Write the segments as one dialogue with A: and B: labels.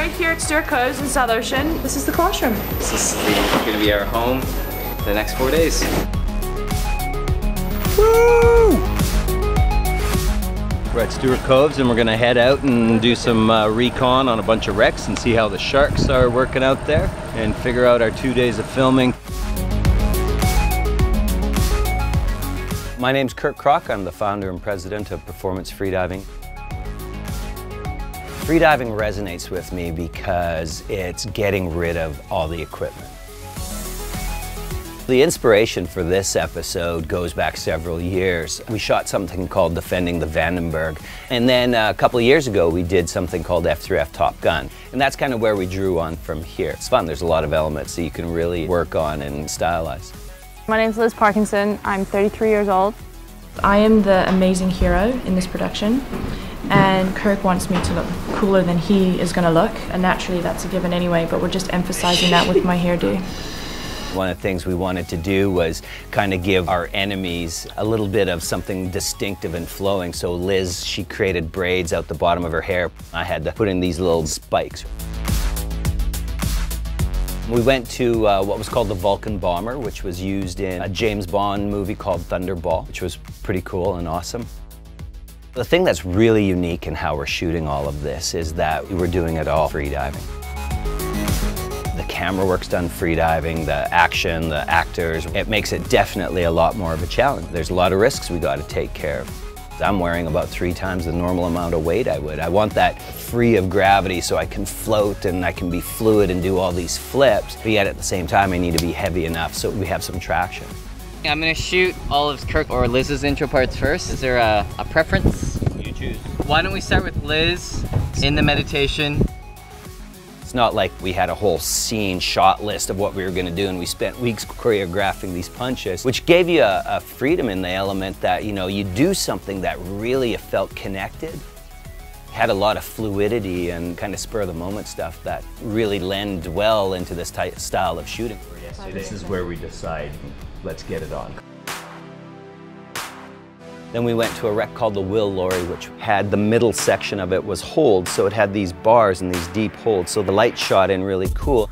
A: right here at Stewart Coves in South Ocean. This is the classroom.
B: This is going to be our home the next 4 days.
C: Woo! We're at Stewart Coves and we're going to head out and do some recon on a bunch of wrecks and see how the sharks are working out there and figure out our 2 days of filming. My name's Kirk Kroc. I'm the founder and president of Performance Freediving. Freediving resonates with me because it's getting rid of all the equipment. The inspiration for this episode goes back several years. We shot something called Defending the Vandenberg, and then a couple of years ago we did something called F3F Top Gun, and that's kind of where we drew on from here. It's fun. There's a lot of elements that you can really work on and stylize.
A: My name's Liz Parkinson. I'm 33 years old.
D: I am the amazing hero in this production, and Kirk wants me to look cooler than he is going to look, and naturally that's a given anyway, but we're just emphasizing that with my hairdo.
C: One of the things we wanted to do was kind of give our enemies a little bit of something distinctive and flowing. So Liz, she created braids out the bottom of her hair. I had to put in these little spikes. We went to what was called the Vulcan Bomber, which was used in a James Bond movie called Thunderball, which was pretty cool and awesome. The thing that's really unique in how we're shooting all of this is that we're doing it all freediving. The camera work's done freediving, the action, the actors. It makes it definitely a lot more of a challenge. There's a lot of risks we got to take care of. I'm wearing about 3 times the normal amount of weight I would. I want that free of gravity so I can float and I can be fluid and do all these flips, but yet at the same time I need to be heavy enough so we have some traction.
B: I'm going to shoot all of Kirk or Liz's intro parts first. Is there a preference?
C: You choose.
B: Why don't we start with Liz in the meditation?
C: It's not like we had a whole scene shot list of what we were going to do and we spent weeks choreographing these punches, which gave you a freedom in the element that, you know, you do something that really felt connected. Had a lot of fluidity and kind of spur of the moment stuff that really lend well into this type style of shooting. So this is where we decide, let's get it on. Then we went to a wreck called the Will Lorry, which had the middle section of it was holds, so it had these bars and these deep holds, so the light shot in really cool.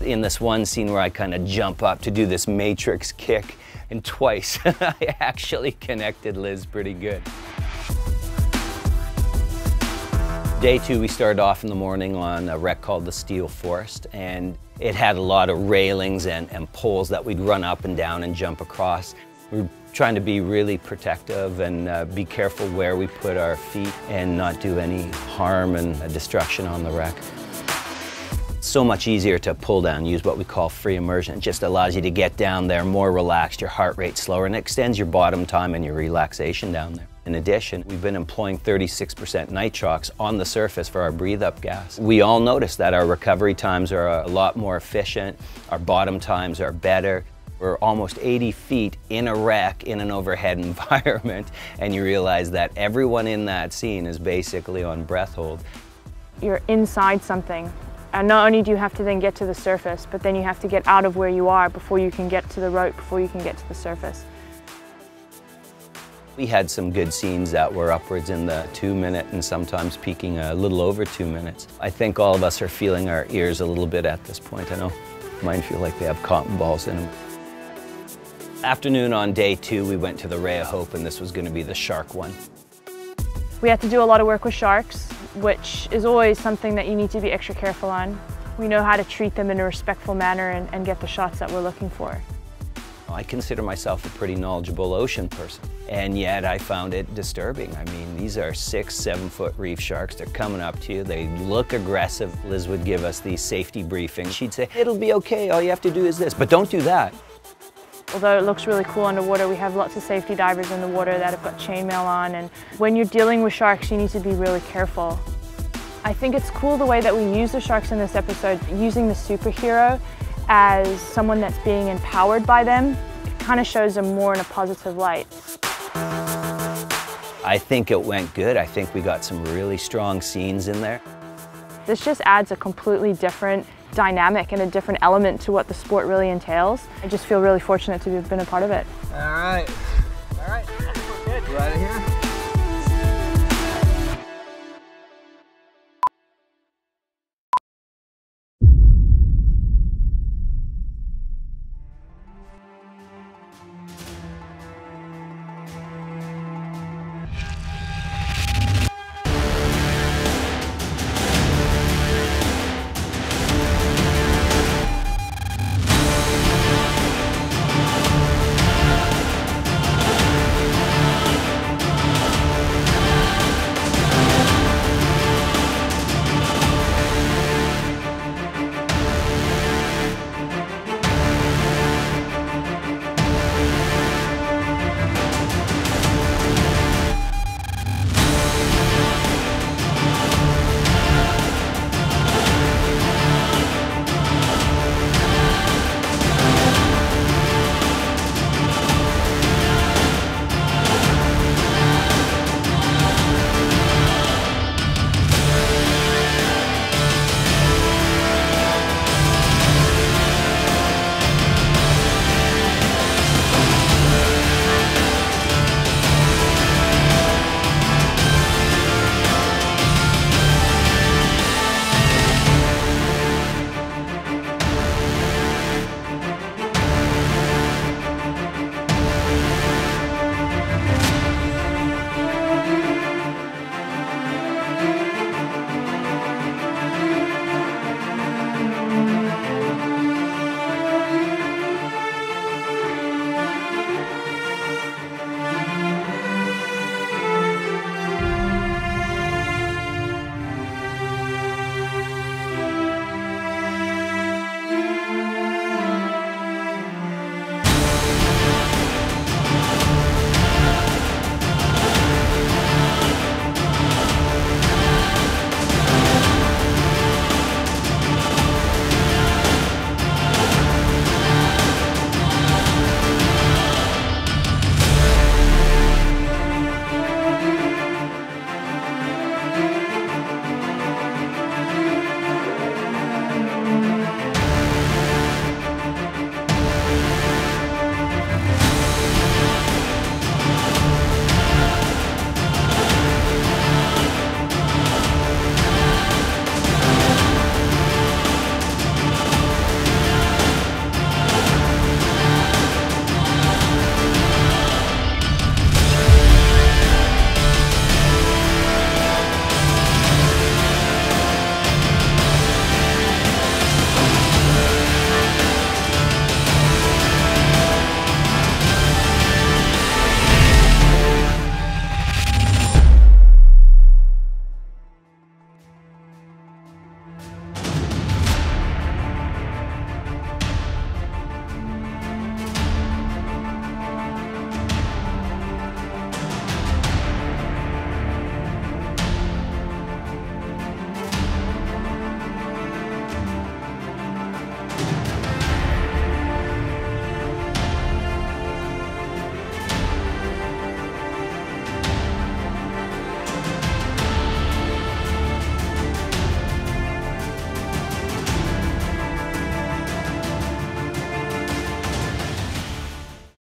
C: In this one scene where I kind of jump up to do this matrix kick, and twice I actually connected Liz pretty good. Day 2, we started off in the morning on a wreck called the Steel Forest, and it had a lot of railings and poles that we'd run up and down and jump across. We were trying to be really protective and be careful where we put our feet and not do any harm and destruction on the wreck. It's so much easier to pull down, use what we call free immersion. It just allows you to get down there more relaxed, your heart rate slower, and it extends your bottom time and your relaxation down there. In addition, we've been employing 36% nitrox on the surface for our breathe-up gas. We all notice that our recovery times are a lot more efficient, our bottom times are better. We're almost 80 feet in a wreck in an overhead environment, and you realize that everyone in that scene is basically on breath hold.
A: You're inside something, and not only do you have to then get to the surface, but then you have to get out of where you are before you can get to the rope, before you can get to the surface.
C: We had some good scenes that were upwards in the 2-minute and sometimes peaking a little over 2 minutes. I think all of us are feeling our ears a little bit at this point. I know mine feel like they have cotton balls in them. Afternoon on day 2, we went to the Ray of Hope, and this was going to be the shark one.
A: We had to do a lot of work with sharks, which is always something that you need to be extra careful on. We know how to treat them in a respectful manner and get the shots that we're looking for.
C: I consider myself a pretty knowledgeable ocean person, and yet I found it disturbing. I mean, these are 6-7 foot reef sharks. They're coming up to you. They look aggressive. Liz would give us these safety briefings. She'd say, it'll be okay. All you have to do is this, but don't do that.
A: Although it looks really cool underwater, we have lots of safety divers in the water that have got chainmail on, and when you're dealing with sharks, you need to be really careful. I think it's cool the way that we use the sharks in this episode, using the superhero as someone that's being empowered by them. It kind of shows them more in a positive light.
C: I think it went good. I think we got some really strong scenes in there.
A: This just adds a completely different dynamic and a different element to what the sport really entails. I just feel really fortunate to have been a part of it.
B: All right. All right. We're good. We're out of here.